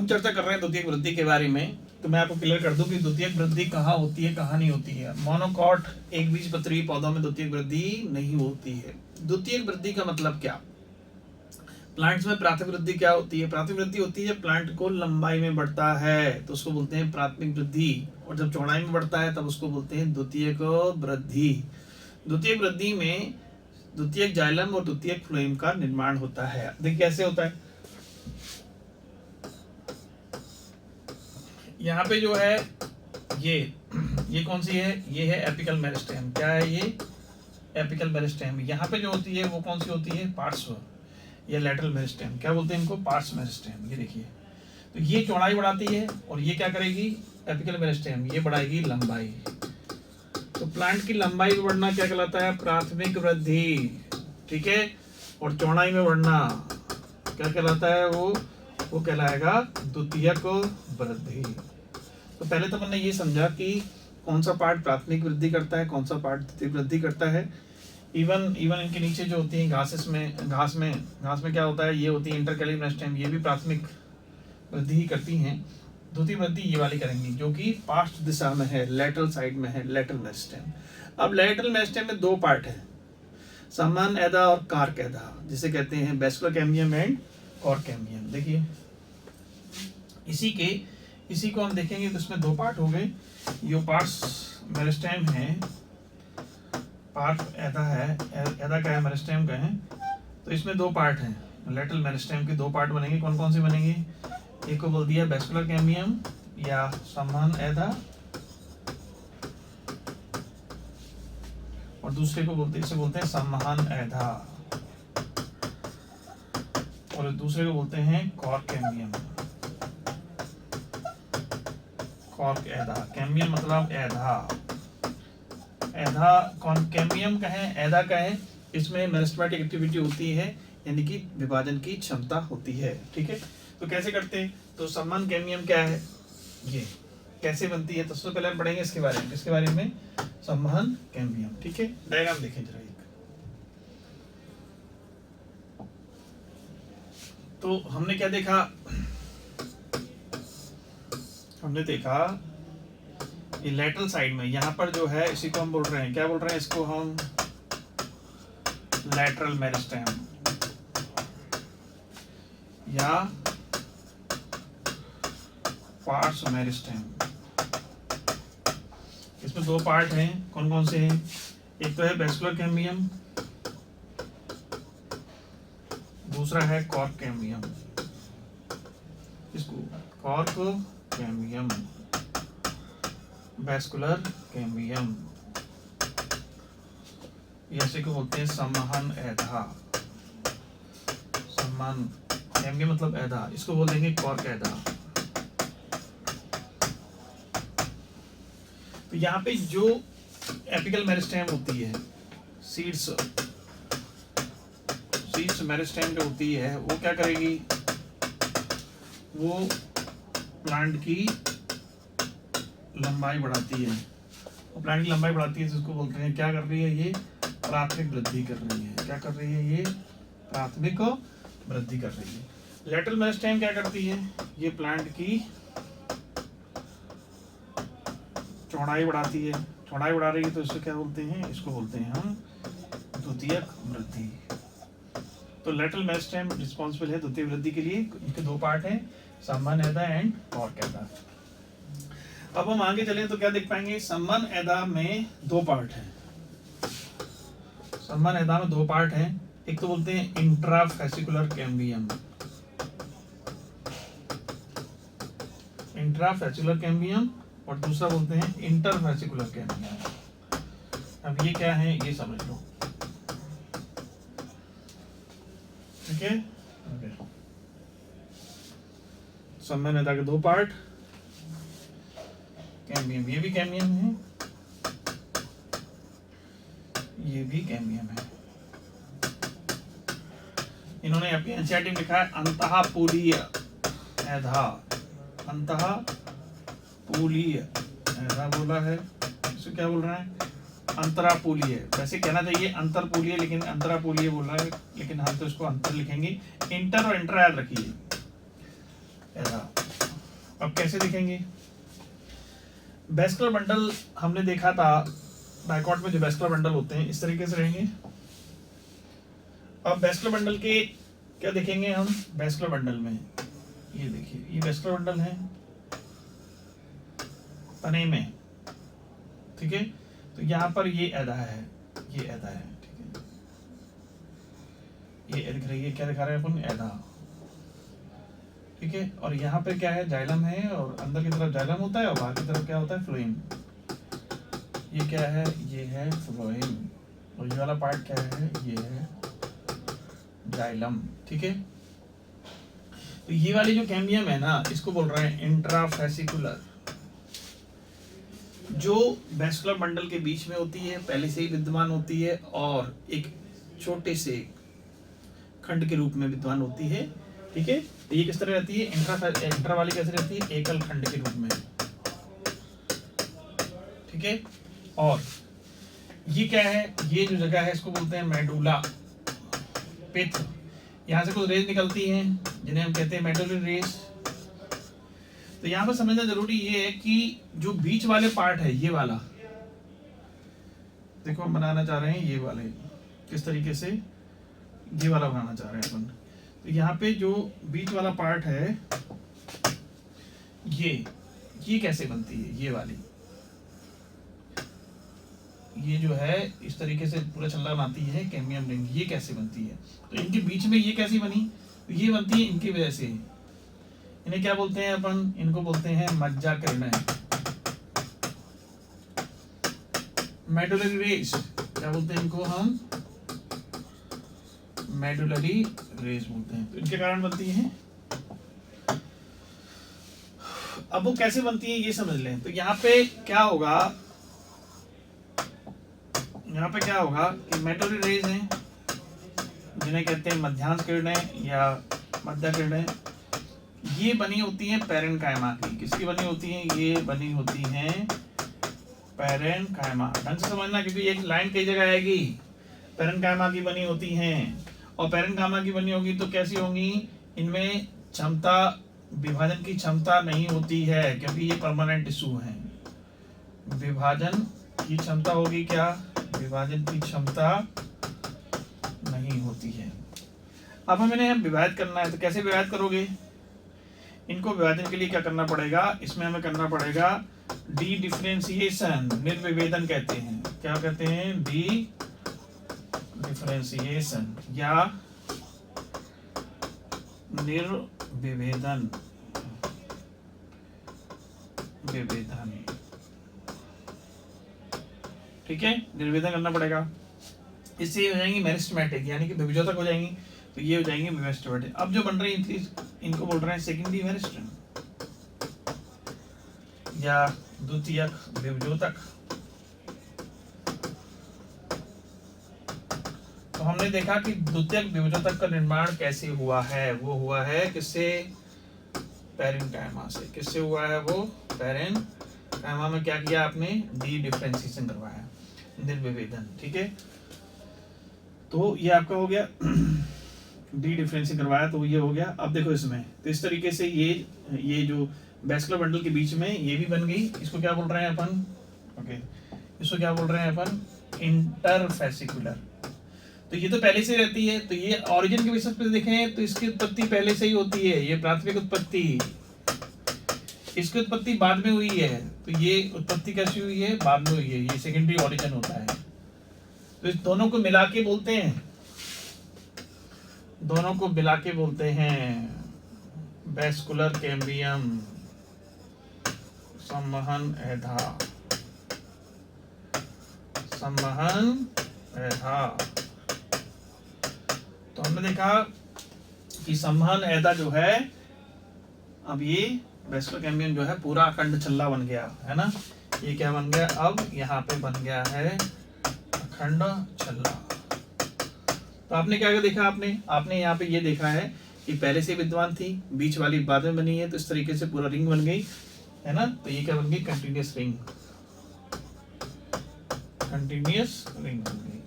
हम चर्चा कर रहे हैं द्वितीयक वृद्धि के बारे में। तो मैं आपको क्लियर कर दूं कि द्वितीयक वृद्धि कहाँ होती है, कहाँ नहीं होती है। मोनोकॉट एक बीजपत्री पौधों में द्वितीयक वृद्धि नहीं होती है। द्वितीयक वृद्धि का मतलब क्या? प्लांट्स में प्राथमिक वृद्धि क्या होती है? प्राथमिक वृद्धि होती है प्लांट को लंबाई में बढ़ता है तो उसको बोलते हैं प्राथमिक वृद्धि, और जब चौड़ाई में बढ़ता है तब उसको बोलते हैं द्वितीयक वृद्धि। द्वितीयक वृद्धि में द्वितीयक जाइलम और द्वितीयक फ्लोएम का निर्माण होता है। देखिए कैसे होता है। यहाँ पे जो है ये कौन सी है? ये है एपिकल मेरिस्टेम। क्या है ये? Apical meristem. यहाँ पे जो होती है वो कौन सी होती है? पार्श्व या लैटरल मेरिस्टेम। क्या बोलते हैं इनको? पार्श्व मेरिस्टेम। ये देखिए, तो ये चौड़ाई बढ़ाती है और ये क्या करेगी? एपिकल मेरिस्टेम ये बढ़ाएगी लंबाई। तो प्लांट की लंबाई में बढ़ना क्या कहलाता है? प्राथमिक वृद्धि। ठीक है, और चौड़ाई में बढ़ना क्या कहलाता है? वो कहलाएगा द्वितीयक वृद्धि। तो पहले तो हमने ये समझा कि कौन सा पार्ट प्राथमिक वृद्धि करता है, कौन सा पार्ट द्वितीयक वृद्धि करता है। इवन इनके नीचे जो होती है घास में क्या होता है? ये होती है इंटरकैली मेरिस्टेम, ये भी प्राथमिक वृद्धि ही करती हैं। द्वितीय वृद्धि ये वाली करेंगी जो कि पार्श्व दिशा में है, लेटरल साइड में है, लेटरल मेरिस्टेम। अब लेटरल मेरिस्टेम में दो पार्ट है, समान एदा और कार्क एदा, जिसे कहते हैं vascular cambium and cork cambium. देखिए इसी को हम देखेंगे तो इसमें दो पार्ट हो गए। ये पार्ट्स मेरिस्टेम है, पार्ट एदा है, एदा का है, मेरिस्टेम का है। तो इसमें दो पार्ट हैं, लेटरल मेरिस्टेम के दो पार्ट बनेंगे। कौन कौन से बनेंगे? एक को बोल दिया वेस्कुलर कैम्बियम या समान एदा, और दूसरे को बोलते हैं सम्मोहन एदा, और दूसरे को बोलते हैं कॉर्क कैम्बियम। कॉर्क एदा, कैम्बियम मतलब एदा, कैम्बियम का है, एदा का है। इसमें मेरिस्टेमेटिक एक्टिविटी होती है, यानी कि विभाजन की क्षमता होती है। ठीक है, तो कैसे करते हैं? तो सम्मान कैम्बियम क्या है, ये कैसे बनती है? तो सबसे पहले हम पढ़ेंगे इसके बारे में सम्मान कैम्बियम। ठीक है, डायग्राम देखें जरा एक। तो हमने क्या देखा? हमने देखा ये लेटरल साइड में, यहाँ पर जो है इसी को हम बोल रहे हैं, क्या बोल रहे हैं इसको हम? लेटरल मेरिस्टेम या पार्श्व मेरिस्टेम। इसमें दो पार्ट हैं, कौन कौन से हैं? एक तो है वेस्कुलर कैम्बियम, दूसरा है कॉर्क कैम्बियम। इसको कॉर्क कैम्बियम, वेस्कुलर कैम्बियम, ऐसे को बोलते हैं सम्मोहन एदा। सम्मान कैम्बियम मतलब एदा, इसको बोल देंगे कॉर्क एदा। तो यहाँ पे जो एपिकल मेरिस्टेम होती है, सीड्स मेरिस्टेम जो होती है, वो क्या करेगी? वो प्लांट की लंबाई बढ़ाती है। प्लांट की लंबाई बढ़ाती है, जिसको बोलते हैं, क्या कर रही है? ये प्राथमिक वृद्धि कर रही है। क्या कर रही है? ये प्राथमिक वृद्धि कर रही है। लेटरल मेरिस्टेम क्या करती है? ये प्लांट की चौड़ाई बढ़ाती है। चौड़ाई बढ़ा रही है तो इसको क्या बोलते हैं? इसको बोलते हैं हम द्वितीयक वृद्धि। तो लेटरल मेरिस्टेम रिस्पॉन्सिबल है द्वितीय वृद्धि के लिए। इनके दो पार्ट हैं, सम्मान एदा एंड कॉर्क एदा। अब हम आगे चलें तो क्या देख पाएंगे? सम्मान एदा में दो पार्ट हैं। सम्मान एदा में दो पार्ट हैं, एक तो बोलते हैं इंट्राफेसिकुलर कैम्बियम, इंट्राफेसिकुलर कैम्बियम, और दूसरा बोलते हैं इंटरफेसिकुलर कैम्बियम। अब ये क्या है ये समझ लो। ठीक है, सम्मान एदा के दो पार्ट, कैम्बियम, ये भी कैम्बियम है, ये भी कैम्बियम है। इन्होंने अपनी एनसीईआरटी में लिखा है अंतःपूलीय एधा, अंतःपूलीय एधा बोला है। इसको क्या बोल रहा है? अंतरापूलीय। वैसे कहना चाहिए अंतरपूलीय, लेकिन अंतरापूलीय बोल रहा है, लेकिन हम तो इसको अंतर लिखेंगे। इंटर और इंटर याद रखिए। एधा अब कैसे दिखेंगे? वेस्कुलर बंडल हमने देखा था डाइकॉट में, जो वेस्कुलर बंडल होते हैं इस तरीके से रहेंगे। अब वेस्कुलर बंडल के क्या देखेंगे हम? वेस्कुलर बंडल में ये देखिए, ये वेस्कुलर बंडल है तने में, ठीक है। तो यहाँ पर ये एधा है, ये एधा है, ठीक है। ये दिख रही है, क्या दिखा रहे हैं अपन? एधा, ठीक है। और यहाँ पे क्या है? जाइलम है, और अंदर की तरफ जाइलम होता है और बाहर की तरफ क्या होता है? फ्लोएम। ये क्या है? ये है फ्लोएम, और ये वाला पार्ट क्या है? ये है जाइलम, ठीक है। तो ये वाली जो कैम्बियम है ना, इसको बोल रहे हैं इंट्राफेसिकुलर, जो वेस्कुलर बंडल के बीच में होती है, पहले से ही विद्यमान होती है, और एक छोटे से खंड के रूप में विद्यमान होती है, ठीक है। तो ये किस तरह रहती है? इंट्रा वाली कैसे रहती है? एकल खंड के रूप में, ठीक है। और ये क्या है? ये जो जगह है इसको बोलते हैं मेडुला, पित्त। यहाँ से कुछ रेज निकलती हैं जिन्हें हम कहते हैं मेडुलरी रेज। तो यहाँ पर समझना जरूरी ये है कि जो बीच वाले पार्ट है, ये वाला देखो हम बनाना चाह रहे हैं, ये वाले किस तरीके से, ये वाला बनाना चाह रहे हैं अपन। तो यहाँ पे जो बीच वाला पार्ट है, ये कैसे बनती है? ये वाली, ये जो है इस तरीके से पूरा छल्ला बनाती है कैम्बियम रिंग, ये कैसे बनती है? तो इनके बीच में ये कैसी बनी? तो ये बनती है इनकी वजह से। इन्हें क्या बोलते हैं अपन? इनको बोलते हैं मज्जा किरणें, मेडुलरी रेज। क्या बोलते हैं इनको हम? मेडुलरी रेज बोलते हैं। तो इनके कारण बनती है। अब वो कैसे बनती है ये समझ लें। तो यहाँ पे क्या होगा? यहाँ पे क्या होगा कि मेडुलरी रेज हैं जिन्हें कहते हैं मध्यांश किरणें या मध्य किरणें, ये बनी होती हैं पैरेन्काइमा की। किसकी बनी होती हैं? ये बनी होती हैं पैरेन्काइमा। ढंग से समझना, क्योंकि एक लाइन कई जगह आएगी। पैरेन्काइमा की बनी होती हैं, और पैरेन्काइमा की बनी होगी तो कैसी होंगी? इनमें क्षमता, विभाजन की क्षमता नहीं होती है, क्योंकि ये परमानेंट टिश्यू है। विभाजन की क्षमता होगी क्या? विभाजन की क्षमता नहीं होती है। अब हमें इन्हें विभाजित करना है, तो कैसे विभाजित करोगे? इनको विभाजन के लिए क्या करना पड़ेगा? इसमें हमें करना पड़ेगा डी डिफरेंशिएशन, निर्विभेदन कहते हैं। क्या कहते हैं? डी डिफरेंशिएशन या निर्विभेदन, विभेदन, ठीक है। निर्विभेदन करना पड़ेगा, इससे हो जाएंगी मेरिस्टेमेटिक, यानी कि विभेदक हो जाएंगी। तो ये हो जाएंगे मेरिस्टेमेटिक। अब जो बन रही है इनको बोल रहे हैं सेकेंडरी मेरिस्टेम या द्वितीयक विभेदक। तो हमने देखा कि द्वितीयक विभेदक का निर्माण कैसे हुआ है? वो हुआ है किससे? पैरेन्काइमा से। किससे हुआ है वो? पैरेन्काइमा में क्या किया आपने? डी डिफरेंशिएशन करवाया, निर्विभेदन, ठीक है। तो ये आपका हो गया डी डिफरेंशिएशन करवाया, तो ये हो गया। अब देखो इसमें, तो इस तरीके से ये जो वेस्कुलर बंडल के बीच में ये भी बन गई। इसको क्या बोल रहे हैं अपन? ओके, इसको क्या बोल रहे हैं अपन? इंटरफेसिकुलर। तो ये तो पहले से रहती है। तो ये ओरिजिन के बेसिस पे देखें तो इसकी उत्पत्ति पहले से ही होती है। ये प्राथमिक उत्पत्ति, इसकी उत्पत्ति बाद में हुई है। तो ये उत्पत्ति कैसी हुई है? बाद में हुई है। ये सेकेंडरी ओरिजिन होता है। तो इस दोनों को मिला के बोलते हैं, दोनों को मिला के बोलते हैं वेस्कुलर कैम्बियम संवहन एधा, संवहन एधा। तो हमने देखा कि संवहन एधा जो है, अब ये वेस्कुलर कैम्बियम जो है पूरा अखंड छल्ला बन गया है ना। ये क्या बन गया? अब यहाँ पे बन गया है अखंड छल्ला। तो आपने क्या देखा? आपने यहाँ पे ये देखा है कि पहले से विद्यमान थी, बीच वाली बाद में बनी है। तो इस तरीके से पूरा रिंग बन गई है ना। तो ये क्या बन गई? कंटिन्यूअस रिंग, कंटिन्यूअस रिंग बन गई,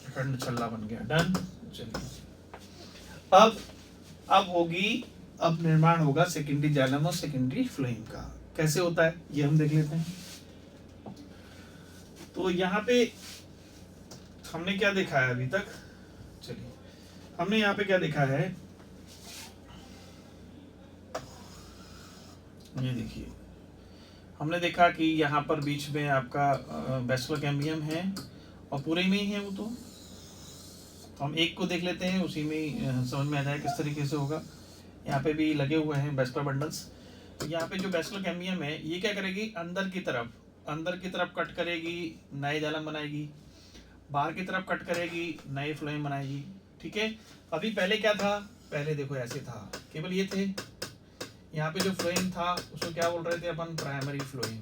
अखंड छल्ला बन गया। डन। चलिए अब होगी अब निर्माण होगा सेकेंडरी जाइलम और सेकेंडरी फ्लोएम का। कैसे होता है ये हम देख लेते हैं। तो यहाँ पे हमने क्या देखा है अभी तक, चलिए हमने यहाँ पे क्या देखा है, ये देखिए हमने देखा कि यहाँ पर बीच में आपका वेस्कुलर कैम्बियम है और पूरे में ही है वो। तो हम एक को देख लेते हैं, उसी में ही समझ में आ जाए किस तरीके से होगा। यहाँ पे भी लगे हुए हैं वेस्कुलर बंडल्स। तो यहाँ पे जो वेस्कुलर कैम्बियम है ये क्या करेगी, अंदर की तरफ कट करेगी, नए जाइलम बनाएगी, बाहर की तरफ कट करेगी, नए फ्लोएम बनाएगी। ठीक है, अभी पहले क्या था, पहले देखो ऐसे था, केवल ये थे। यहाँ पे जो फ्लोएम था उसको क्या बोल रहे थे अपन, प्राइमरी फ्लोएम।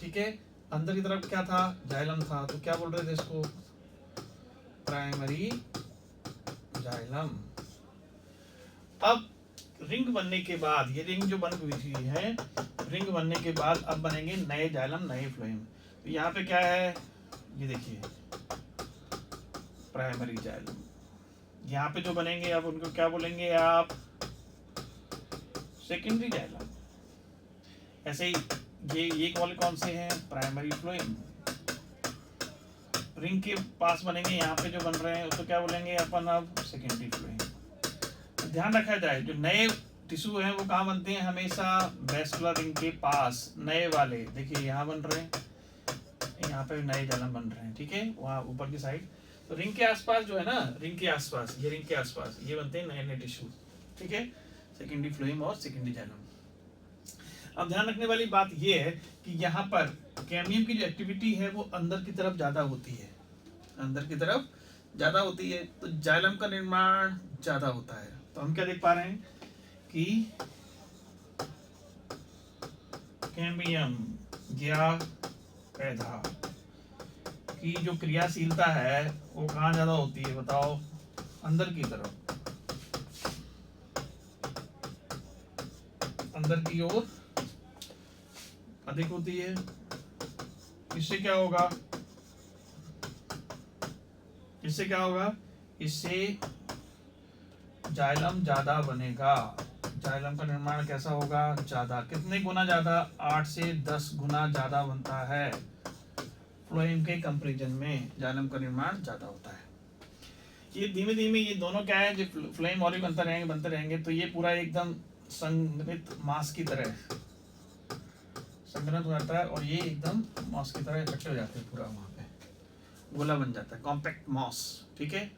ठीक है, अंदर की तरफ क्या था, जाइलम था, तो क्या बोल रहे थे इसको, प्राइमरी जाइलम। अब रिंग बनने के बाद, ये रिंग जो बन हुई है, रिंग बनने के बाद अब बनेंगे नए जाइलम, नए फ्लोएम। तो यहाँ पे क्या है, ये देखिए प्राइमरी जाइलम। यहाँ पे जो बनेंगे अब उनको क्या बोलेंगे आप, सेकेंडरी जाइलम। ऐसे ही ये कौन से हैं, प्राइमरी फ्लोएम। रिंग के पास बनेंगे, यहाँ पे जो बन रहे हैं उसको क्या बोलेंगे अपन अब, सेकेंडरी फ्लोएम। ध्यान रखा जाए जो नए टिश्यू हैं वो कहाँ बनते हैं, हमेशा वेस्कुलर रिंग के पास। नए वाले देखिए यहाँ बन रहे हैं, यहाँ पे नए जाइलम बन रहे हैं। ठीक है, वहाँ ऊपर की साइड। तो रिंग के आसपास जो है ना, रिंग के आसपास, ये रिंग के आसपास ये बनते हैं नए नए टिश्यू। ठीक है, सेकेंडरी फ्लोएम और सेकेंडरी जाइलम। अब ध्यान रखने वाली बात ये है कि यहाँ पर कैम्बियम की जो एक्टिविटी है वो अंदर की तरफ ज्यादा होती है, अंदर की तरफ ज्यादा होती है, तो जाइलम का निर्माण ज्यादा होता है। तो हम क्या देख पा रहे हैं कि कैम्बियम या पैदा की जो क्रियाशीलता है वो कहाँ ज्यादा होती है बताओ, अंदर की तरफ, अंदर की ओर अधिक होती है। इससे क्या होगा, इससे क्या होगा, इससे जाइलम ज्यादा बनेगा। जाइलम का निर्माण कैसा होगा, ज्यादा। कितने गुना ज्यादा, 8 से 10 गुना ज्यादा बनता है। फ्लोएम के कंपैरिजन में जाइलम का निर्माण ज्यादा होता है। ये धीमे धीमे ये दोनों क्या है, जो फ्लोएम और भी बनते रहेंगे तो ये पूरा एकदम संघनित मास की तरह संघनित हो जाता है और ये एकदम मास की तरह इकट्ठे हो जाते हैं, पूरा वहाँ पे गोला बन जाता है, कॉम्पैक्ट मॉस। ठीक है,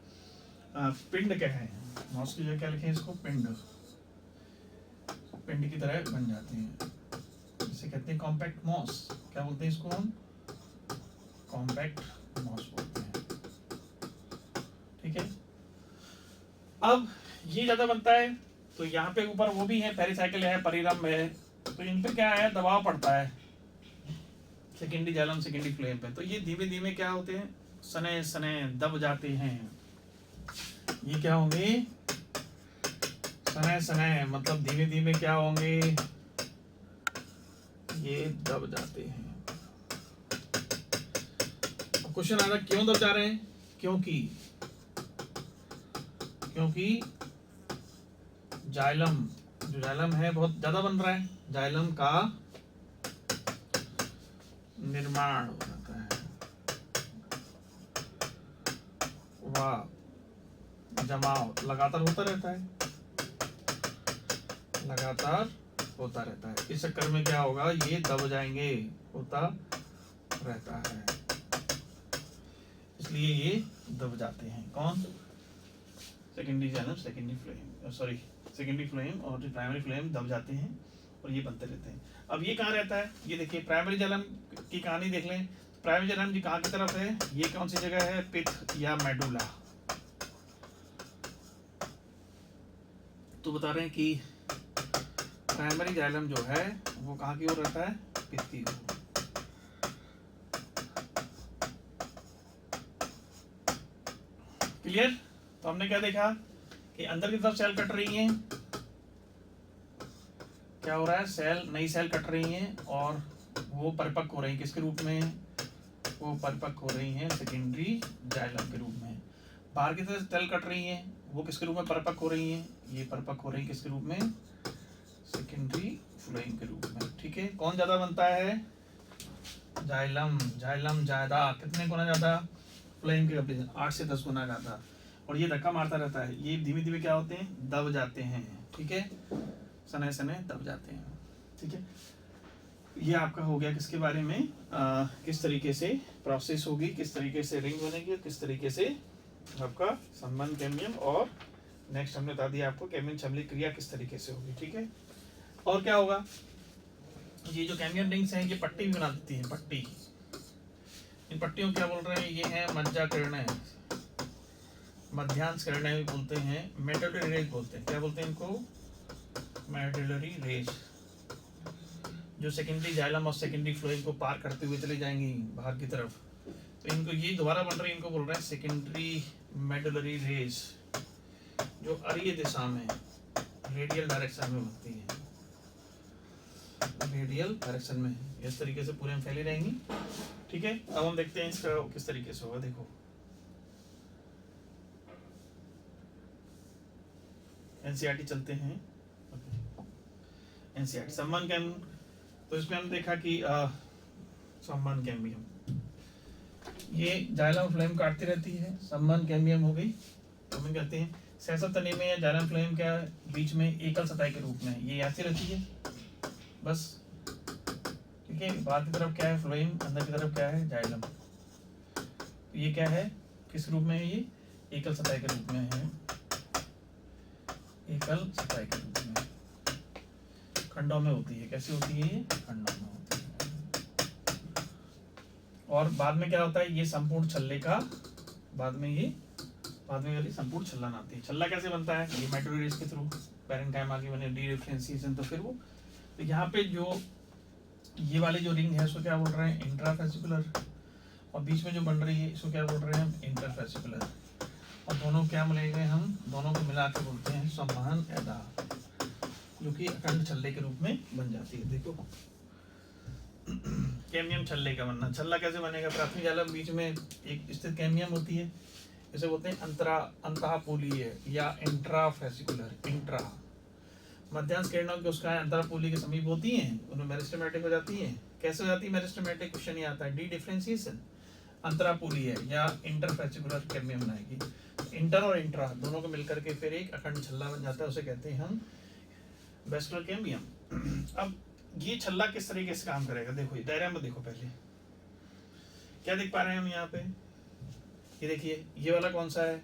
पिंड क्या है, मॉस की जगह क्या लिखें इसको, पिंड, पिंड की तरह बन जाते हैं, इसे कहते हैं कॉम्पैक्ट मॉस। क्या बोलते हैं इसको हम, कॉम्पैक्ट मॉस बोलते हैं। ठीक है, अब ये ज्यादा बनता है तो यहाँ पे ऊपर वो भी है, पेरिसाइकिल है, परिरंभ है, तो इन पे क्या है, दबाव पड़ता है सेकेंडरी जाइलम सेकेंडरी फ्लोएम पे। तो ये धीमे धीमे क्या होते हैं, सने सने दब जाते हैं। ये क्या होंगे, सने सने मतलब धीमे धीमे क्या होंगे, ये दब जाते हैं। अब क्वेश्चन आ रहा है क्यों दब जा रहे हैं, क्योंकि जाइलम, जो जाइलम है बहुत ज्यादा बन रहा है, जाइलम का निर्माण हो जाता है, वह जमाव लगातार होता रहता है, लगातार होता रहता है। इस चक्कर में क्या होगा, ये दब जाएंगे, होता रहता है, इसलिए ये दब जाते हैं। कौन, secondary xylem secondary phloem, sorry secondary phloem और प्राइमरी फ्लोएम दब जाते हैं और ये बनते रहते हैं। अब ये कहाँ रहता है, ये देखिए प्राइमरी जाइलम की कहानी देख लें। प्राइमरी जाइलम जी कहाँ की तरफ है, ये कौन सी जगह है, पित्त या मेडुला। तो बता रहे हैं कि प्राइमरी जाइलम जो है वो कहाँ की ओर रहता है, पित्त की ओर। क्लियर। तो हमने क्या देखा कि अंदर की तरफ सेल कट रही हैं, क्या हो रहा है, सेल, नई सेल कट रही हैं और वो परिपक्व हो रही हैं, किसके रूप में, वो परिपक्व हो रही हैं सेकेंडरी जाइलम के रूप में। बाहर की तरफ सेल कट रही हैं वो किसके रूप में परिपक्व हो रही हैं? ये परिपक्व हो रही है किसके रूप में? सेकेंडरी फ्लोएम के रूप में। ठीक है, कौन ज्यादा बनता है? जाइलम। जाइलम ज्यादा, कितने गुना ज्यादा? फ्लोएम के कंपेरिजन 8 से 10 गुना ज्यादा। और ये धक्का मारता रहता है, ये धीमे धीमे क्या होते हैं? दब जाते हैं। ठीक है, सने सने दब जाते हैं। ठीक है, ये आपका हो गया किसके बारे में, किस तरीके से प्रोसेस होगी, किस तरीके से रिंग बनेगी, और किस तरीके से आपका संबंध कैम्बियम, और नेक्स्ट हमने बता दिया आपको कैम्बियम चमली क्रिया किस तरीके से होगी। ठीक है, और क्या होगा, ये जो कैम्बियम रिंग्स हैं ये पट्टी भी बना देती है, पट्टी। इन पट्टियों क्या बोल रहे हैं? ये है मज्जा किरणें, मध्यांश किरणें भी बोलते हैं, मेडुलरी रेज बोलते हैं। क्या बोलते हैं इनको? मेडुलरी रेज, जो सेकेंडरी जाइलम और सेकेंडरी फ्लोएम को पार करते हुए चले जाएंगी बाहर की तरफ। तो इनको ये दोबारा बन रही, इनको बोल रहे हैं सेकेंडरी मेडुलरी रेज, जो अरीय दिशा में रेडियल डायरेक्शन में बनती है, रेडियल डायरेक्शन में इस तरीके से पूरे में फैली रहेंगी। ठीक है, अब हम देखते हैं इसका किस तरीके से होगा। देखो एनसीईआरटी चलते हैं। एनसीईआरटी सम्मान कैम, तो इसमें हमने देखा कि सम्मान कैम्बियम, ये जाइलम फ्लेम काटती रहती है, सम्मान कैम्बियम हो गई। तो हम कहते हैं सहसा तने में या जाइलम फ्लेम क्या बीच में एकल सतह के रूप में ये ऐसी रहती है बस। ठीक है, बाहर की तरफ क्या है फ्लोएम, अंदर की तरफ क्या है जाइलम। तो ये क्या है, किस रूप में है? ये एकल सतह के रूप में है, एकल सतह के रूप में खंडों में होती है। कैसी होती है? ये खंडों में होती है। और बाद में क्या होता है? ये संपूर्ण छल्ले का, बाद में वाली संपूर्ण छल्ला आती है। छल्ला कैसे बनता है? ये मेडुलरी रेज के थ्रू, पैरेंकाइम आगे बने, डी डिफरेंशिएशन। तो फिर वो, तो यहाँ पे जो ये वाली जो रिंग है उसको क्या बोल रहे हैं? इंट्राफेसिकुलर। और बीच में जो बन रही है इसको क्या बोल रहे हैं हम? इंटरफेसिकुलर। और दोनों क्या मिलेंगे? हम दोनों को मिला के बोलते हैं संवहन एदा, जो कि अखंड छल्ले के रूप में बन जाती है। देखो कैम्बियम छल्ले का बनना, छल्ला कैसे बनेगा? प्राथमिक जाइलम बीच में एक स्थित कैम्बियम होती है, इसे बोलते हैं अंतरापोलीय या इंट्राफेसिकुलर। इंट्रा मध्यांश किरणों की उसका अंतरापोली के समीप होती हैं, उनमें मेरिस्टेमेटिक हो जाती हैं। कैसे हो जाती है मेरिस्टेमेटिक? क्वेश्चन ये आता है, डी डिफरेंशिएशन। अंतरापोलीय या इंटरफेसिकुलर कैम्बियम बनाएगी। इंटर और इंट्रा दोनों को मिलकर के फिर एक अखंड छल्ला बन जाता है, उसे कहते हैं हम वेस्कुलर कैम्बियम। अब ये छल्ला किस तरीके से काम करेगा? देखो ये डायग्राम में देखो, पहले क्या देख पा रहे हैं हम यहाँ पे? ये देखिए, ये वाला कौन सा है?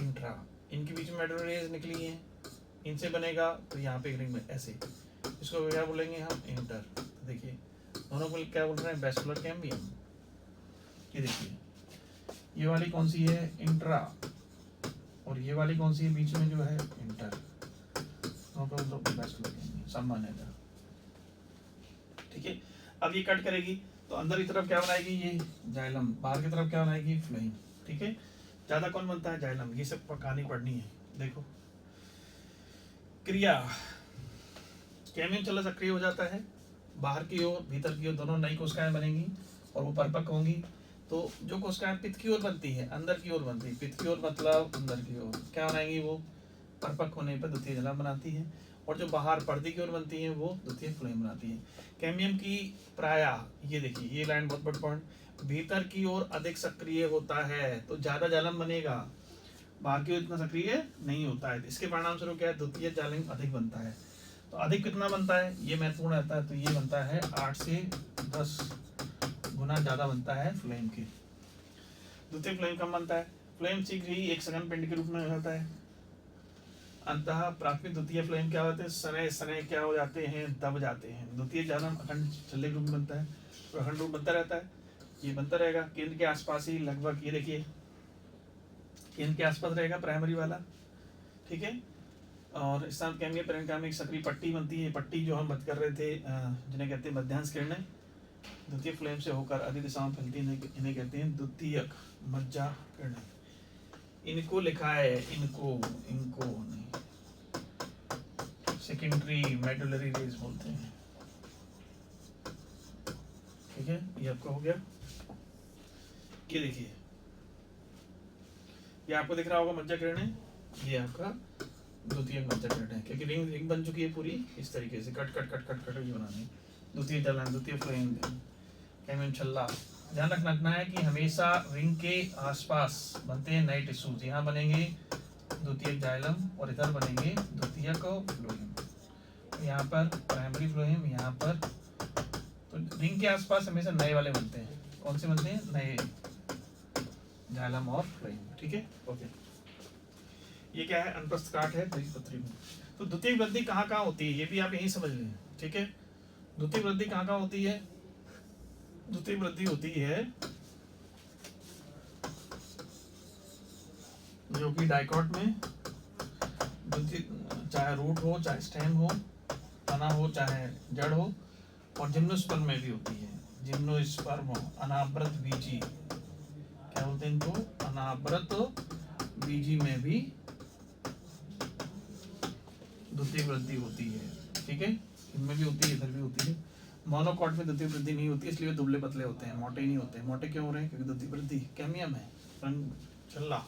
इंट्रा। इनके बीच में मेडुलरी रेज निकली है, इनसे बनेगा तो यहाँ पे रिंग में ऐसे, इसको क्या बोलेंगे हम? इंटर। तो देखिए दोनों को क्या बोल रहे हैं? Vascular cambium. ये देखिए, ये वाली कौन सी है? इंट्रा। और ये वाली कौन सी है बीच में जो है? इंटर। सम्मान है। ठीक है, अब ये कट करेगी तो अंदर की तरफ क्या बनाएगी? ये जाइलम। बाहर की तरफ क्या बनाएगी? फ्लोएम। ठीक है, ज्यादा कौन बनता है? जाइलम। ये सब कहानी पढ़नी है। देखो क्रिया, कैम्बियम छल्ला सक्रिय हो जाता है, बाहर की ओर भीतर की ओर दोनों नई कोशिकाएं बनेंगी और वो परिपक्व होंगी। तो जो कोशिकाएं पित्त की ओर बनती है, अंदर की ओर बनती है, पित्त की ओर मतलब अंदर की ओर, क्या बनाएंगी? वो परिपक्व होने पर द्वितीय जाइलम बनाती है। और जो बाहर पर्दे की ओर बनती है वो द्वितीय फ्लोएम बनाती है। कैम्बियम की प्रायः, ये देखिए ये लाइन बहुत बड़ा पॉइंट, भीतर की ओर अधिक सक्रिय होता है तो ज्यादा जाइलम बनेगा, बाहर की ओर इतना सक्रिय नहीं होता है। इसके परिणाम स्वरूप क्या है? द्वितीय जाइलम अधिक बनता है। तो अधिक कितना बनता है? ये महत्वपूर्ण रहता है। तो ये बनता है 8 से 10 गुना ज्यादा बनता है फ्लोएम के। द्वितीय फ्लोएम कम बनता है। फ्लोएम शीघ्र ही एक सघन पिंड के रूप में हो जाता है। अंतः प्राथमिक द्वितीय फ्लोएम क्या होते हैं? सने सने क्या हो जाते हैं? दब जाते हैं। द्वितीय जाइलम अखंड छल्ले के रूप में बनता है, तो अखंड रूप बनता रहता है, ये बनता रहेगा। केंद्र के आसपास ही लगभग, ये देखिए केंद्र के आसपास रहेगा प्राइमरी वाला। ठीक है, और इस साथ कैम्बियम पैरेंकाइम में एक सक्रिय पट्टी बनती है। पट्टी जो हम बात कर रहे थे, जिन्हें कहते हैं मध्यांश किरणें, द्वितीय फ्लोएम से होकर अधिक दिशाओं में फैलती है, इन्हें कहते हैं द्वितीयक मज्जा किरणें। इनको लिखा है, इनको इनको नहीं, सेकेंडरी मेडुलरी रेज बोलते हैं। ठीक है, ये आपका हो गया। ये देखिए, ये आपको दिख रहा होगा मज्जा किरण है, ये आपका द्वितीय मज्जा किरण है, क्योंकि रिंग बन चुकी है पूरी इस तरीके से cut cut cut cut cut ये बनानी। द्वितीय दलन, द्वितीय फ्लोएम कैमियम छल्ला। ध्यान रखना है कि हमेशा रिंग के आसपास बनते हैं नए टिश्यूज, यहाँ बनेंगे द्वितीयक जाइलम और इधर बनेंगे द्वितीयक फ्लोएम, यहाँ पर प्राइमरी फ्लोएम, यहाँ पर। तो रिंग के आसपास हमेशा नए वाले बनते हैं। कौन से बनते हैं? नए जाइलम और फ्लोएम। ठीक है, ओके। ये क्या है? अनप्रस्थ काट है द्विपत्री में। तो द्वितीय वृद्धि कहाँ कहाँ होती है ये भी आप यही समझ लें। ठीक है, द्वितीय वृद्धि कहाँ कहाँ होती है? द्वितीय वृद्धि होती है जो कि डाइकॉट में, चाहे रूट हो, चाहे स्टेम हो, तना हो, चाहे जड़ हो, और जिम्नोस्पर्म में भी होती है। जिम्नोस्पर्म, अनावृत बीजी, क्या बोलते हैं इनको? अनावृत बीजी में भी द्वितीय वृद्धि होती है। ठीक है, इनमें भी होती है, इधर भी होती है। मोनोकॉट में द्वितीय वृद्धि नहीं होती, इसलिए दुबले पतले होते हैं, मोटे नहीं होते। मोटे क्यों हो रहे हैं? क्योंकि द्वितीय वृद्धि कैमियम है, रंग छल्ला।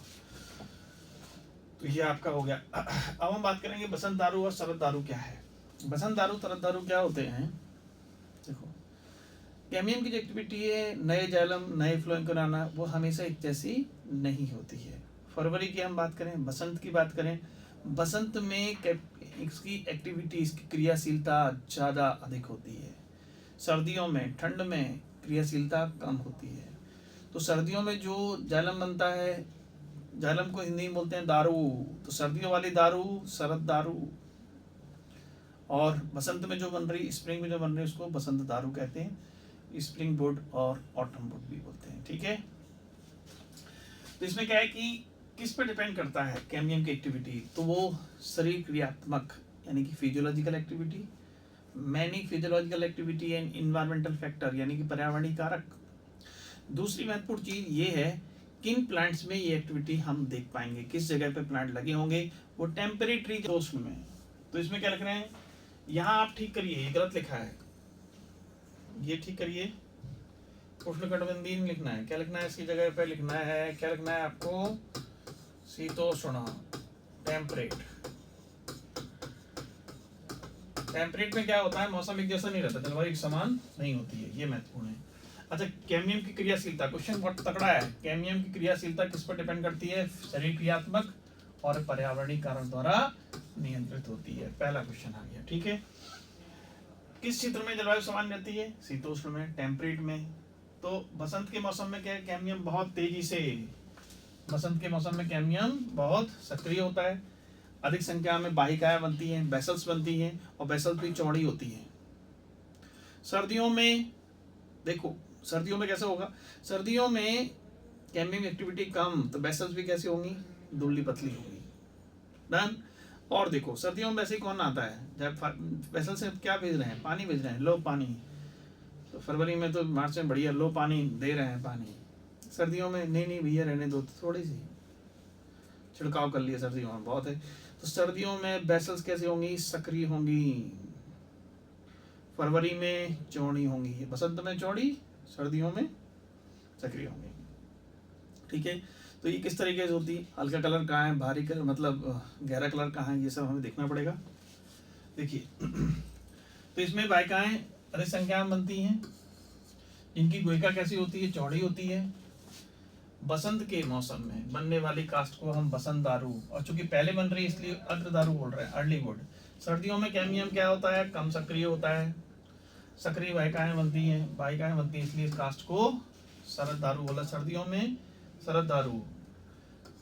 तो ये आपका हो गया। अब हम बात करेंगे बसंत दारू और शरद दारू क्या है। बसंत दारू, शरद दारू क्या होते हैं? देखो, कैमियम की जो एक्टिविटी है नए जाइलम, नए फ्लोएम कराना, वो हमेशा एक जैसी नहीं होती है। फरवरी की हम बात करें, बसंत की बात करें, बसंत में इसकी एक्टिविटी, इसकी क्रियाशीलता ज़्यादा अधिक होती है। सर्दियों में, ठंड में क्रियाशीलता कम होती है। तो सर्दियों में जो जाइलम बनता है, जाइलम को हिंदी में बोलते हैं दारू, तो सर्दियों वाली दारू शरद दारू। और बसंत में जो बन रही, स्प्रिंग में जो बन रही, उसको बसंत दारू कहते हैं। स्प्रिंग वुड और ऑटम वुड भी बोलते हैं। ठीक है, तो इसमें क्या है कि किस पे डिपेंड करता है कैमियम की एक्टिविटी? तो वो शरीर क्रियात्मक यानी कि physiological activity, many physiological activity and environmental factor यानी कि पर्यावरणीय कारक। दूसरी महत्वपूर्ण चीज ये है किन प्लांट्स में ये एक्टिविटी हम देख पाएंगे, किस जगह पे प्लांट लगे होंगे, वो टेम्परेरी जोन में। तो इसमें क्या लिख रहे हैं? यहाँ आप ठीक करिए, ये गलत लिखा है, ये ठीक करिए। उष्णकटिबंधीय लिखना है, क्या लिखना है इसकी जगह पे? लिखना है, क्या लिखना है आपको? शीतोष्ण, टेम्परेट। टेम्परेट में क्या होता है? मौसम एक जैसा नहीं रहता, जलवायु एक समान नहीं होती है, ये महत्वपूर्ण है। अच्छा, कैमियम की क्रियाशीलता, क्वेश्चन बहुत तगड़ा है। कैमियम की क्रियाशीलता किस पर डिपेंड करती है? शरीर क्रियात्मक और पर्यावरणीय कारण द्वारा नियंत्रित होती है। पहला क्वेश्चन आ गया। ठीक है, किस क्षेत्र में जलवायु समान रहती है? शीतोष्ण में, टेम्परेट में। तो बसंत के मौसम में क्या है? कैमियम बहुत तेजी से, बसंत के मौसम में कैमियम बहुत सक्रिय होता है, अधिक संख्या में वाहिकाएं बनती हैं, बेसल्स बनती हैं, और बेसल्स भी चौड़ी होती हैं। सर्दियों में देखो, सर्दियों में कैसे होगा? सर्दियों में कैमियम एक्टिविटी कम, तो बेसल्स भी कैसी होंगी? दुबली पतली होगी। डन। और देखो, सर्दियों में वैसे ही कौन आता है? जब बेसल से क्या भेज रहे हैं? पानी भेज रहे हैं, लो पानी। तो फरवरी में तो, मार्च में बढ़िया लो पानी दे रहे हैं पानी। सर्दियों में नहीं भैया रहने दो, थोड़ी सी छिड़काव कर लिया, सर्दियों में बहुत है। तो सर्दियों में बेसल्स कैसी होंगी? सक्रिय होंगी। फरवरी में चौड़ी होंगी, बसंत में चौड़ी, सर्दियों में सक्रिय होंगी। ठीक है, तो ये किस तरीके से होती है? हल्का कलर कहाँ है, भारी कलर मतलब गहरा कलर कहाँ है, ये सब हमें देखना पड़ेगा। देखिए तो इसमें वाहिकाएं अधिक संख्या में बनती हैं, इनकी गुहिका कैसी होती है? चौड़ी होती है। बसंत के मौसम में बनने वाली कास्ट को हम बसंत दारू, और चूंकि पहले बन रही है इसलिए अग्र दारू बोल रहे हैं, अर्ली वुड। सर्दियों में कैमियम क्या होता है? कम सक्रिय होता है, सक्रिय वाहिकाएं बनती हैं, वाहिकाएं बनती हैं, इसलिए इस कास्ट को शरद दारू बोला। सर्दियों में शरद दारू,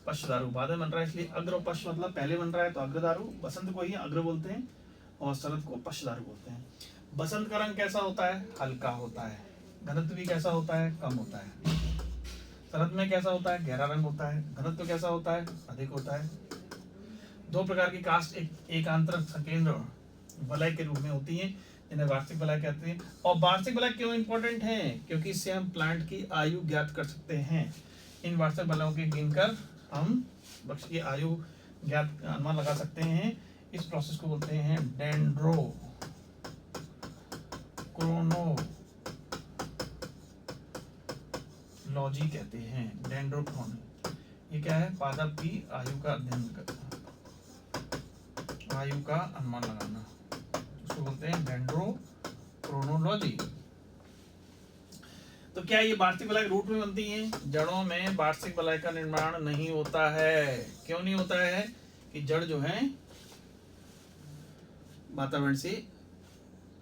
पश्च दारू बाद में बन रहा है, इसलिए अग्र और पश्च मतलब पहले बन रहा है तो अग्र दारू। बसंत को ही अग्र बोलते हैं और शरद को पश्च दारू बोलते हैं। बसंत का रंग कैसा होता है? हल्का होता है। घनत्व भी कैसा होता है? कम होता है। शरद में कैसा होता है? गहरा रंग होता है। घनत्व कैसा होता है? अधिक होता है। दो प्रकार की कास्ट एक आंतरिक सकेंद्र वलय के रूप में होती है, जिन्हें वार्षिक वलय कहते हैं। और वार्षिक वलय क्यों इंपॉर्टेंट है? क्योंकि इससे हम प्लांट की आयु ज्ञात कर सकते हैं। इन वार्षिक वलयों के गिनकर हम वृक्ष की आयु ज्ञात अनुमान लगा सकते हैं। इस प्रोसेस को बोलते हैं डेंड्रोक्रोनोलॉजी कहते हैं, डेंड्रोक्रोनोलॉजी। ये क्या है? पादप की आयु का अध्ययन करना, आयु का अनुमान लगाना, उसको बोलते हैं डेंड्रोक्रोनोलॉजी। तो क्या ये वार्षिक वलय रूट में बनती हैं? जड़ों में वार्षिक वलय का निर्माण नहीं होता है। क्यों नहीं होता है? कि जड़ जो है वातावरण से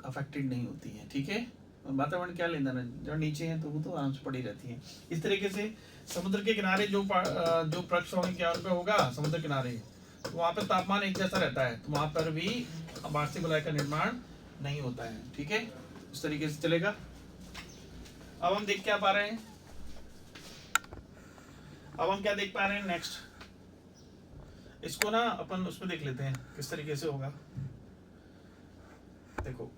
अफेक्टेड नहीं होती है। ठीक है, वातावरण क्या लेना है, जड़ नीचे है तो वो तो आराम से पड़ी रहती है। इस तरीके से समुद्र के किनारे जो वृक्ष होंगे क्या उन पे होगा? समुद्र किनारे, तो वहाँ पे तापमान एक जैसा रहता है, तो वहाँ पर भी वार्षिक वलय का निर्माण नहीं होता है। ठीक है, इस तरीके से चलेगा। अब हम देख क्या पा रहे हैं? अब हम क्या देख पा रहे हैं नेक्स्ट? इसको ना अपन उसमें देख लेते हैं किस तरीके से होगा। देखो,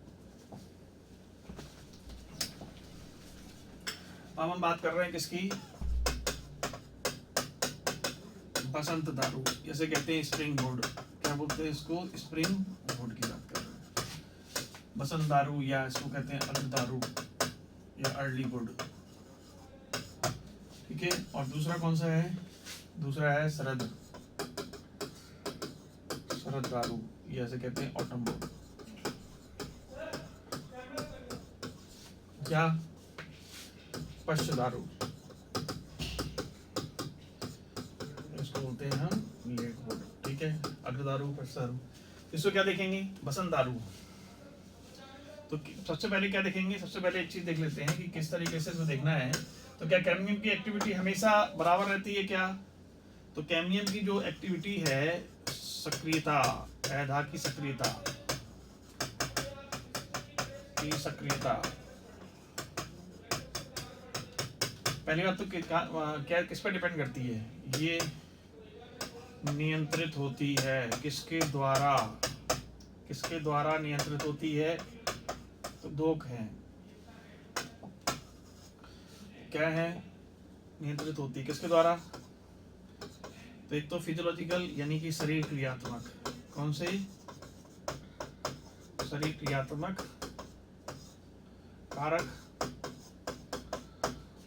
अब हम बात कर रहे हैं किसकी? बसंत दारू, जैसे कहते हैं स्प्रिंग बोर्ड, क्या बोलते हैं इसको? स्प्रिंग बोर्ड की बात कर रहे हैं। बसंत दारू या इसको कहते हैं अग्र दारू या अर्ली गुड। ठीक है, और दूसरा कौन सा है? दूसरा है शरद दारू, या ऐसे कहते हैं ऑटम बोर्ड। क्या? पश्च दारू, इसको बोलते हैं हम लेट बोर्ड। ठीक है, अग्र दारू, पश्च दारू। इसको क्या देखेंगे? बसंत दारू। तो सबसे पहले क्या देखेंगे? सबसे पहले एक चीज देख लेते हैं कि किस तरीके से इसमें देखना है। तो क्या कैडमियम की एक्टिविटी हमेशा बराबर रहती है क्या? तो कैडमियम की जो एक्टिविटी है, सक्रियता, अधा की सक्रियता, पहली बात तो क्या किस पर डिपेंड करती है? ये नियंत्रित होती है किसके द्वारा? किसके द्वारा नियंत्रित होती है? तो दो हैं, क्या है? नियंत्रित होती है किसके द्वारा? तो एक तो फिजियोलॉजिकल यानी कि शरीर क्रियात्मक, कौन से? शरीर क्रियात्मक कारक,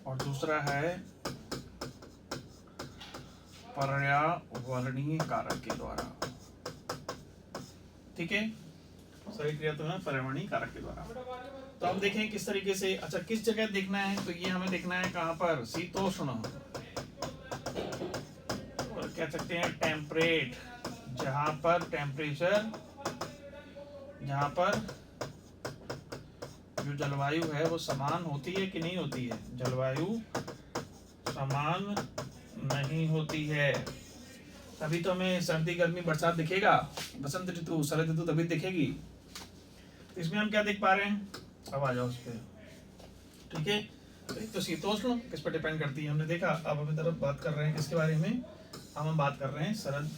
और दूसरा है पर्यावरणीय कारक के द्वारा। ठीक है, शरीर क्रियात्मक पर्यावरणीय कारक के द्वारा। तो अब देखें किस तरीके से। अच्छा, किस जगह देखना है? तो ये हमें देखना है कहाँ पर? शीतोष्ण, और कह सकते हैं टेम्परेट, जहां पर टेम्परेचर, जहां पर जो जलवायु है वो समान होती है कि नहीं होती है? जलवायु समान नहीं होती है, तभी तो हमें सर्दी गर्मी बरसात दिखेगा, बसंत ऋतु शरद ऋतु तभी दिखेगी। इसमें हम क्या देख पा रहे हैं? अब आ जाओ उस पर। ठीक है, तो शीतोष्ण किस पर डिपेंड करती है हमने देखा। अब हम तरफ बात कर रहे हैं किसके बारे में? अब हम बात कर रहे हैं शरद,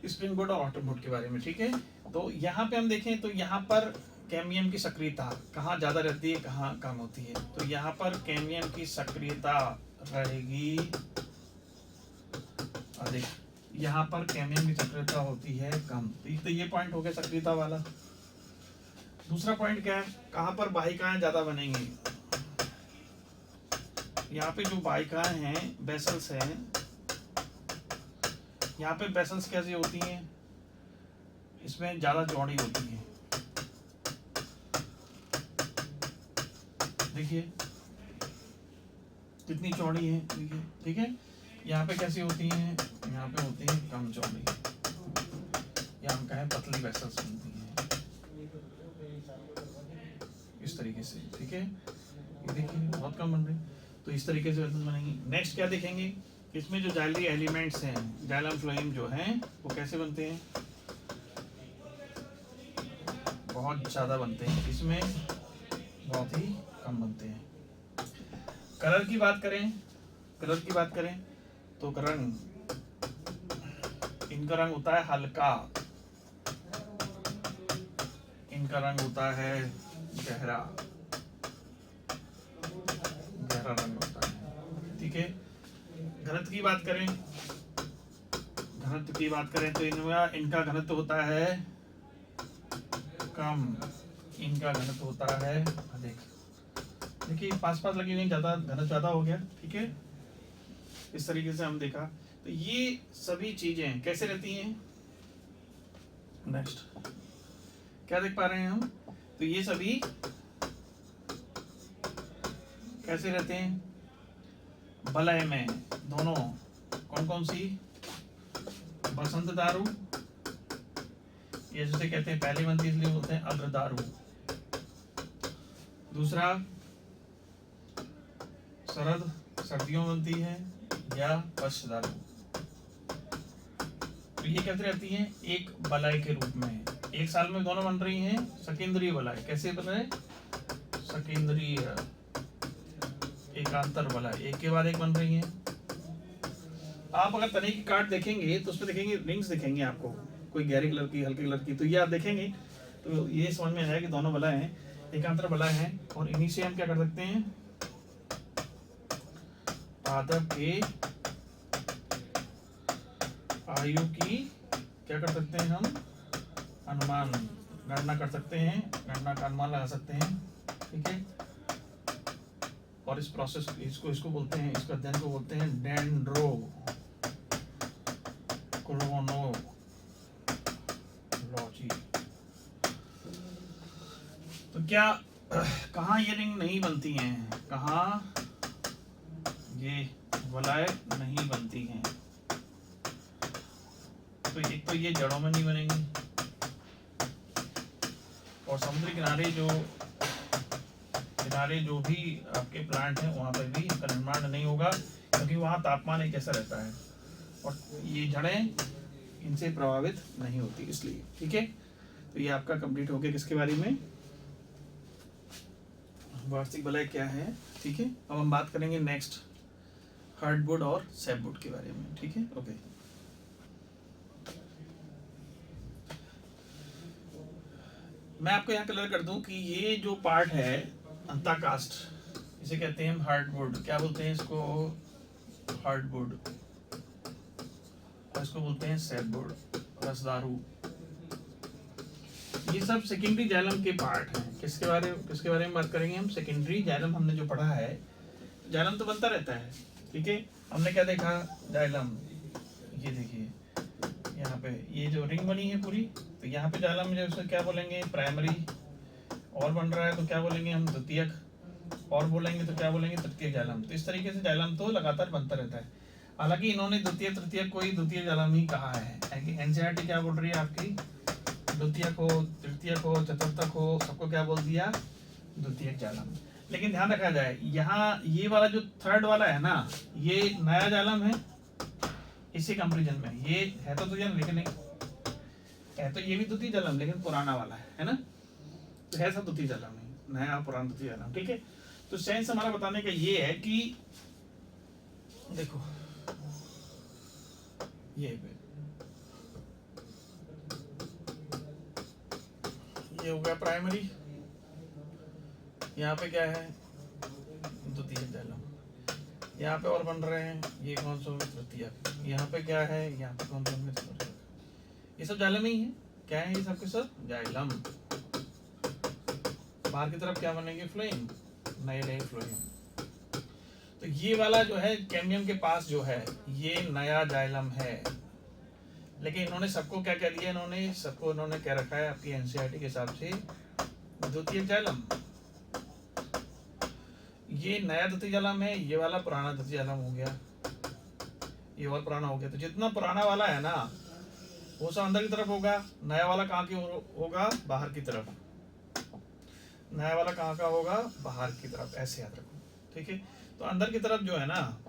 स्प्रिंग बोर्ड और ऑटम बोर्ड के बारे में। ठीक है, तो यहाँ पे हम देखें तो यहाँ पर कैडमियम की सक्रियता कहाँ ज्यादा रहती है, कहाँ कम होती है? तो यहाँ पर कैडमियम की सक्रियता रहेगी अधिक, यहाँ पर कैडमियम की सक्रियता होती है कम। तो ये पॉइंट हो गया सक्रियता वाला। दूसरा पॉइंट क्या है? कहाँ पर वाहिकाएं ज्यादा बनेंगी? यहाँ पे जो वाहिकाएं हैं, वेसल्स हैं, यहाँ पे वेसल्स कैसी होती हैं? इसमें ज्यादा चौड़ी होती है। देखिए कितनी चौड़ी है, देखिए। ठीक है, यहाँ पे कैसी होती हैं? यहाँ पे होती है कम चौड़ी, या हम कहें पतली वेसल्स बनती हैं इस तरीके से। ठीक है, ये देखिए बहुत कम बन रही, तो इस तरीके से वेसल्स बनेंगी। नेक्स्ट क्या देखेंगे? इसमें जो जाइलरी एलिमेंट्स हैं, जाइलम फ्लोएम जो हैं, वो कैसे बनते हैं? बहुत ज्यादा बनते हैं, इसमें बहुत ही कम बनते हैं। कलर की बात करें, कलर की बात करें तो रंग, इनका रंग होता है हल्का, इनका रंग होता है गहरा, गहरा रंग होता है। ठीक है, घनत्व की बात करें, घनत्व की बात करें तो इनका घनत्व होता है कम, इनका घनत्व होता है अधिक। देखिए पास पास लगी हुई, ज्यादा घनत्व ज्यादा हो गया। ठीक है, इस तरीके से हम देखा। तो ये सभी चीजें कैसे रहती हैं, नेक्स्ट क्या देख पा रहे हैं हम, तो ये सभी कैसे रहते हैं वलय में, दोनों कौन कौन सी, बसंत दारू, ये जिसे कहते हैं पहली बनती है इसलिए बोलते हैं अग्रदारू, दूसरा शरद सर्दियों बनती है या वर्ष दारू। तो ये कैसे रहती हैं, एक वलय के रूप में, एक साल में दोनों बन रही हैं सकेंद्रीय वलय। कैसे बन रहे, सकेंद्रीय एकांतर वलय, एक के बाद एक बन रही हैं। आप अगर तने की काट देखेंगे तो उसमें देखेंगे रिंग्स दिखेंगे आपको, कोई गहरे कलर की, हल्के कलर की, तो ये आप देखेंगे तो ये समझ में आएगा कि दोनों वलय हैं, एकांतर वलय हैं। और इन्हीं से हम क्या कर सकते हैं, पादप के आयु की क्या कर सकते हैं हम, अनुमान, गणना कर सकते हैं, गणना का अनुमान लगा सकते हैं, ठीक है। और इस प्रोसेस इसको बोलते हैं, इसका अध्ययन को बोलते हैं डेंड्रोक्रोनोलॉजी। तो क्या कहाँ ये रिंग नहीं बनती हैं, कहाँ ये वलय नहीं बनती हैं, तो एक तो ये जड़ों में नहीं बनेंगी, और समुद्री किनारे जो भी आपके प्लांट हैं वहां पर भी इसका निर्माण नहीं होगा, क्योंकि वहां तापमान एक जैसा रहता है और ये जड़ें इनसे प्रभावित नहीं होती, इसलिए, ठीक है। तो ये आपका कंप्लीट हो गया किसके बारे में, वार्षिक वलय क्या है, ठीक है। अब हम बात करेंगे नेक्स्ट हार्डवुड और सैपवुड के बारे में, ठीक है, ओके। मैं आपको यहाँ क्लियर कर दूं कि ये जो पार्ट है अंताकाष्ठ, इसे कहते हैं हार्डवुड, क्या बोलते हैं इसको, हार्डवुड, और इसको बोलते हैं सैपवुड, रसदारू। ये सब सेकेंडरी जाइलम के पार्ट हैं। किसके बारे में बात करेंगे हम, सेकेंडरी जाइलम। हमने जो पढ़ा है, जाइलम तो बनता रहता है, ठीक है। हमने क्या देखा, जाइलम, ये देखिए यहाँ पे ये जो रिंग बनी है पूरी, तो यहाँ पे जाइलम जो उसको क्या बोलेंगे, प्राइमरी, और बन रहा है तो क्या बोलेंगे हम, द्वितीयक, और बोलेंगे तो क्या बोलेंगे, तृतीयक जाइलम। तो इस तरीके से जाइलम तो लगातार बनता रहता है। हालांकि इन्होंने द्वितीय तृतीयक को ही द्वितीय जाइलम ही कहा है। एनसीईआरटी क्या बोल रही है आपकी, द्वितीयक हो, तृतीयक हो, चतुर्थक हो, सबको क्या बोल दिया, द्वितीयक जाइलम। लेकिन ध्यान रखा जाए, यहाँ ये वाला जो थर्ड वाला है ना, ये नया जाइलम है इसी कंपेरिजन में, ये है तो तुझे लेकिन नहीं है, तो ये भी द्वितीय जाइलम लेकिन पुराना वाला है ना, तो है सब द्वितीय जाइलम है, नया पुराना द्वितीय जाइलम, ठीक है। तो सेंस हमारा बताने का ये है कि देखो ये हो गया प्राइमरी, यहाँ पे क्या है, द्वितीय जाइलम, यहाँ पे और बन रहे हैं, ये कौन सा तृतीयक, यहाँ पे क्या है, यहाँ पे कौन सा, ये सब जाइलम ही है। क्या है ये सब के सब जाइलम। बाहर की तरफ क्या बनेंगे, फ्लोएम, नए फ्लोएम। तो ये वाला जो है कैम्बियम के पास जो है ये नया जाइलम है, लेकिन इन्होंने सबको क्या कह दिया, इन्होंने कह रखा है आपकी एनसीईआरटी के हिसाब से द्वितीय जाइलम। ये नया द्वितीय जाइलम है, ये वाला पुराना द्वितीय जाइलम हो गया, ये और पुराना हो गया। तो जितना पुराना वाला है ना वो सब अंदर की तरफ होगा, नया वाला कहाँ की होगा, बाहर की तरफ। नया वाला कहाँ का होगा, बाहर की तरफ, ऐसे याद रखो, ठीक है। तो अंदर की तरफ जो है ना,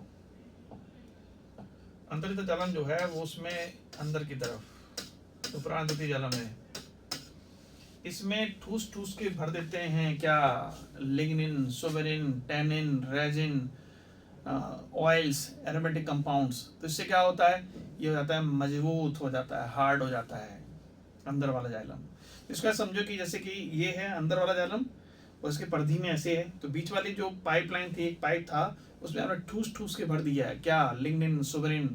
अंतरित जाइलम जो है वो उसमें अंदर की तरफ तो पुराना द्वितीय जाइलम है, इसमें ठूस ठूस के भर देते हैं क्या, lignin, suberin, tannin, resin, oils, aromatic compounds. तो इससे क्या होता है, ये हो जाता है मजबूत हो जाता है, हार्ड हो जाता है अंदर वाला जाइलम। इसका समझो कि जैसे कि ये है अंदर वाला जाइलम और इसके परिधि में ऐसे है, तो बीच वाली जो पाइपलाइन थी, एक पाइप था, उसमें हमने ठूस ठूस के भर दिया है क्या, लिग्निन, सुबेरिन।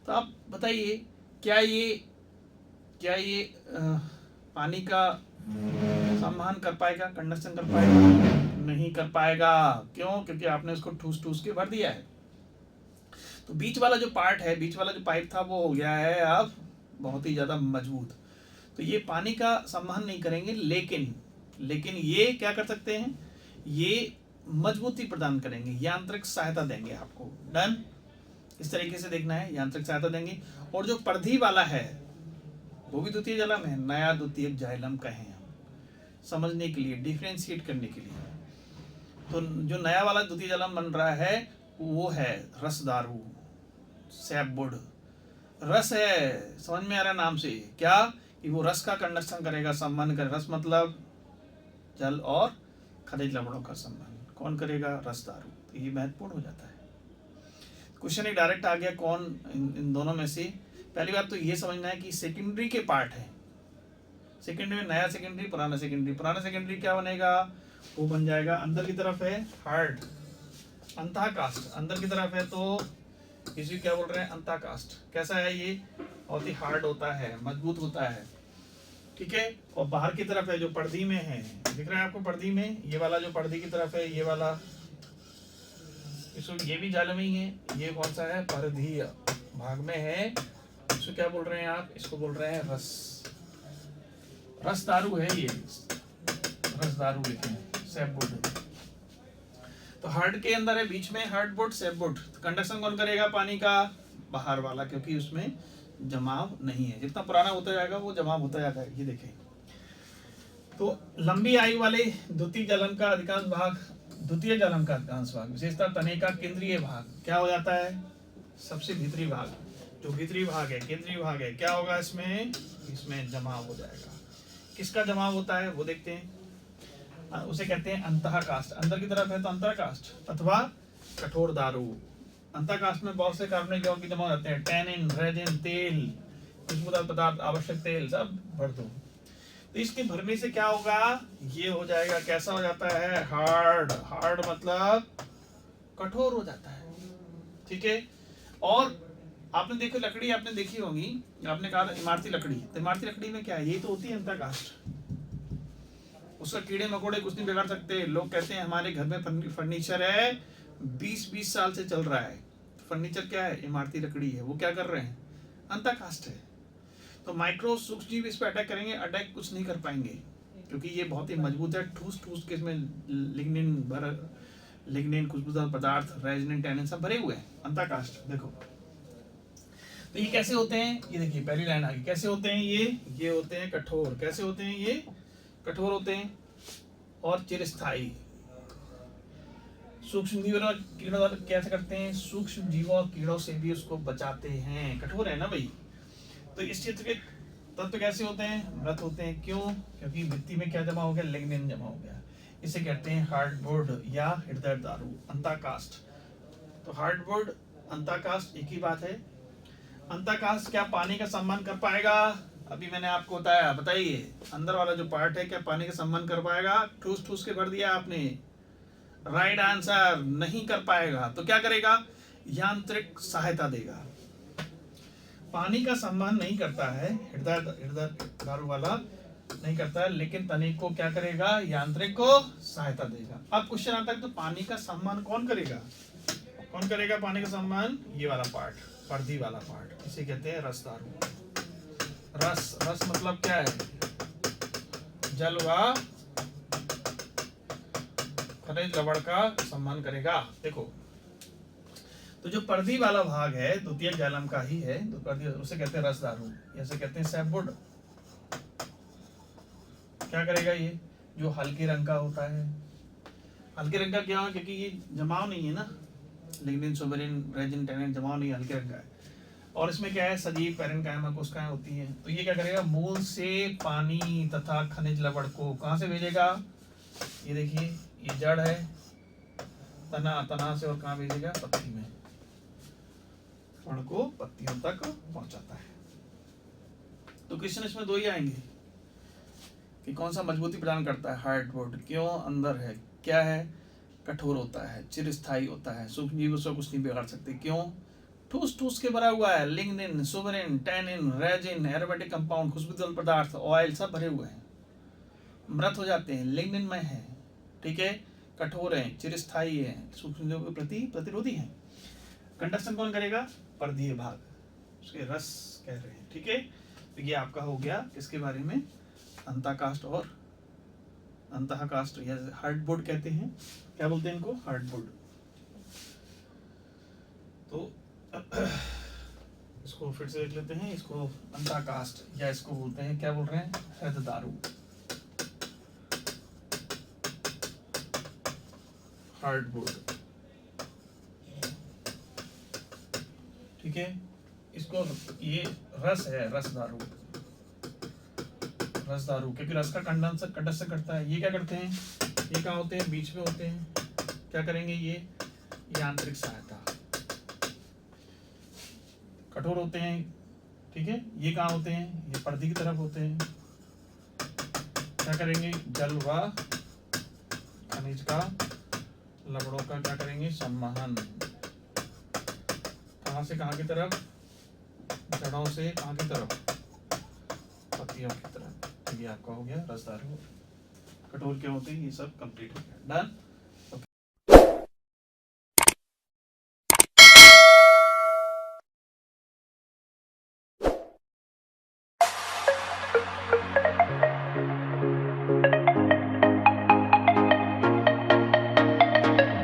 तो आप बताइए क्या ये पानी का संवहन कर पाएगा, कंडक्शन कर पाएगा, नहीं कर पाएगा। क्यों, क्योंकि आपने इसको ठूस ठूस के भर दिया है। तो बीच वाला जो पार्ट है, बीच वाला जो पाइप था वो हो गया है अब बहुत ही ज़्यादा मजबूत। तो ये पानी का संवहन नहीं करेंगे, लेकिन ये क्या कर सकते हैं, ये मजबूती प्रदान करेंगे, यांत्रिक सहायता देंगे आपको। डन, इस तरीके से देखना है, यांत्रिक सहायता देंगे। और जो परिधि वाला है वो भी द्वितीय जालम है, नया द्वितीयक जाइलम कहें हम, समझने के लिए, डिफ्रेंशिएट करने के लिए। तो जो नया वाला द्वितीय जालम बन रहा है वो है रसदारू, सैपवुड। रस है, समझ में आ रहा है नाम से क्या, कि वो रस का कंडक्शन करेगा, संबंध करेगा। रस मतलब जल और खनिज लवणों का संबंध कौन करेगा, रसदारू। तो ये महत्वपूर्ण हो जाता है। क्वेश्चन एक डायरेक्ट आ गया, कौन इन दोनों में से। पहली बात तो ये समझना है कि सेकेंडरी के पार्ट है, सेकेंडरी में नया सेकेंडरी, पुराना सेकेंडरी। पुराना सेकेंडरी क्या बनेगा, वो बन जाएगा अंदर की तरफ है हार्ड, अंतःकाष्ठ अंदर की तरफ है, तो इसी क्या बोल रहे हैं, अंतःकाष्ठ। कैसा है ये, बहुत ही हार्ड होता है, मजबूत होता है, ठीक है। और बाहर की तरफ है जो पर्दी में है, दिख रहा है आपको पर्दी में, ये वाला जो पर्दी की तरफ है, ये वाला, इसको ये भी जालम ही है। ये कौन सा है, परिधीय भाग में है। इसको क्या बोल रहे हैं आप, इसको बोल रहे हैं रस, रस दारू है ये, रस दारू लिखे, सैपवुड। तो हार्ड के अंदर है, बीच में हार्डवुड, सैपवुड। कंडक्शन कौन करेगा पानी का, बाहर वाला, क्योंकि उसमें जमाव नहीं है। जितना पुराना होता जाएगा वो जमाव होता जाता है। ये देखें, तो लंबी आयु वाले द्वितीय जालम का अधिकांश भाग, द्वितीय जालम का अधिकांश भाग, विशेषतः तने का केंद्रीय भाग क्या हो जाता है, सबसे भीतरी भाग, जो भीतरी भाग है, केंद्रीय भाग है, क्या होगा इसमें जमाव हो जाएगा। किसका जमाव होता है वो देखते हैं, उसे कहते हैं अंतःकाष्ठ। अंदर की तरफ है तो अंतःकाष्ठ अथवा कठोर दारू। अंतःकाष्ठ में बहुत से कार्बनिक यौगिक जमा हो जाते हैं, टैनिन, रेजिन, तेल, खुशबूदार पदार्थ, आवश्यक तेल सब भर दो। तो इसके भरने से क्या होगा, ये हो जाएगा, कैसा हो जाता है, हार्ड। हार्ड मतलब कठोर हो जाता है, ठीक है। और आपने देखो लकड़ी आपने देखी होगी, आपने कहा इमारती लकड़ी, तो इमारती लकड़ी में क्या है, ये तो होती है अंतःकाष्ठ, उसका कीड़े मकोड़े कुछ नहीं बिगाड़ सकते। लोग कहते हैं हमारे घर में फर्नीचर है 20-20 साल से चल रहा है, फर्नीचर क्या है, इमारती लकड़ी है, वो क्या कर रहे हैं, अंतःकाष्ठ है। तो माइक्रो सूक्ष्म जीव इस पर अटैक करेंगे, अटैक कुछ नहीं कर पाएंगे, क्योंकि ये बहुत ही मजबूत है। ठूस ठूस के इसमें लिग्निन, खुशबूदार पदार्थ, रेजिन, टैनिन सब भरे हुए हैं, अंतःकाष्ठ। देखो तो ये कैसे होते हैं, ये देखिए पहली लाइन आ गई, कैसे होते हैं ये होते हैं कठोर। कैसे होते हैं ये, कठोर होते हैं और चिरस्थायी। सूक्ष्म जीवों और कीड़ों कैसे करते हैं, सूक्ष्म जीवों और कीड़ों से भी उसको बचाते हैं, कठोर है ना भाई। तो इस क्षेत्र के तत्व कैसे होते हैं, मृत होते हैं। क्यों, क्योंकि मिट्टी में क्या जमा हो गया, लिग्निन जमा हो गया। इसे कहते हैं हार्डवुड या हृदय दारू, अंतःकाष्ठ। तो हार्डवुड, अंतःकाष्ठ एक ही बात है। अंतःकाष्ठ क्या पानी का सम्मान कर पाएगा, अभी मैंने आपको बताया, बताइए अंदर वाला जो पार्ट है क्या पानी का सम्मान कर पाएगा, ठूस ठूस के भर दिया आपने, राइट आंसर, नहीं कर पाएगा। तो क्या करेगा, यांत्रिक सहायता देगा, पानी का सम्मान नहीं करता है, हृदय दारू वाला नहीं करता है, लेकिन तनिक को क्या करेगा, यांत्रिक को सहायता देगा। अब क्वेश्चन आता है तो पानी का सम्मान कौन करेगा, कौन करेगा पानी का सम्मान, ये वाला पार्ट, पर्दी वाला पार्ट, इसे कहते हैं रसदारू। रस, रस मतलब क्या है, जल व खनिज लवण का सम्मान करेगा। देखो तो जो पर्दी वाला भाग है द्वितीय जालम का ही है, तो पर्दी उसे कहते हैं रसदारू, ऐसे कहते हैं सैपवुड। क्या करेगा ये, जो हल्के रंग का होता है, हल्के रंग का क्या है, क्योंकि ये जमाव नहीं है ना, लिग्निन, सुबेरिन, रेजिन, टैनिन जमाव नहीं है, हल्के रंग का है। और इसमें क्या है, सजीव पैरेन्काइमा कोशिकाएं होती हैं। तो ये क्या करेगा, मूल से पानी तथा खनिज लवण को कहाँ से भेजेगा, ये देखिए ये जड़ है, तना से और कहाँ भेजेगा, पत्ती में, फल को पत्तियों तक पहुंचाता है। तो क्वेश्चन इसमें दो ही आएंगे कि कौन सा मजबूती प्रदान करता है, हार्डवुड, क्यों, अंदर है, क्या है, कठोर होता है, चिरस्थायी होता है, सूक्ष्म जीव उसको कुछ नहीं बिगाड़ सकते, क्यों, ठूस ठूस के भरा हुआ है, lignin, suberin, tannin, resin, aromatic compound, खुशबूदार पदार्थ, ऑयल सब भरे हुए हैं, मृत हो जाते हैं, लिग्निन में है, ठीक है, कठोर है, चिरस्थायी है, सूक्ष्म जीवों के प्रति प्रतिरोधी है। कंडक्शन कौन करेगा? पर्दीय भाग, उसके रस कह रहे हैं, ठीक है। तो ये आपका हो गया किसके बारे में? अंतःकाष्ठ और अंतःकाष्ठ या हार्डबोर्ड कहते हैं। क्या बोलते हैं इनको? हार्डबोर्ड। तो इसको फिर से देख लेते हैं, इसको अंतःकाष्ठ या इसको बोलते हैं, क्या बोल रहे हैं? हृददारू, हार्डबोर्ड, ठीक है। इसको ये रस है, रसदारू, रसदारू, क्योंकि रस का कंडक्शन करता है। ये क्या करते हैं? ये कहाँ होते हैं? बीच में होते हैं। क्या करेंगे? ये आंतरिक सहायता, कठोर होते हैं, ठीक है। ये कहाँ होते हैं? ये पर्दी की तरफ होते हैं। क्या करेंगे? जल व खनिज का, लवणों का क्या करेंगे? संवहन। कहाँ से कहाँ की तरफ? जड़ों से कहाँ की तरफ? पत्तियों की तरफ। ये आपका हो गया रसदारू। कठोर क्या होते हैं? ये सब कंप्लीट हो गया, डन।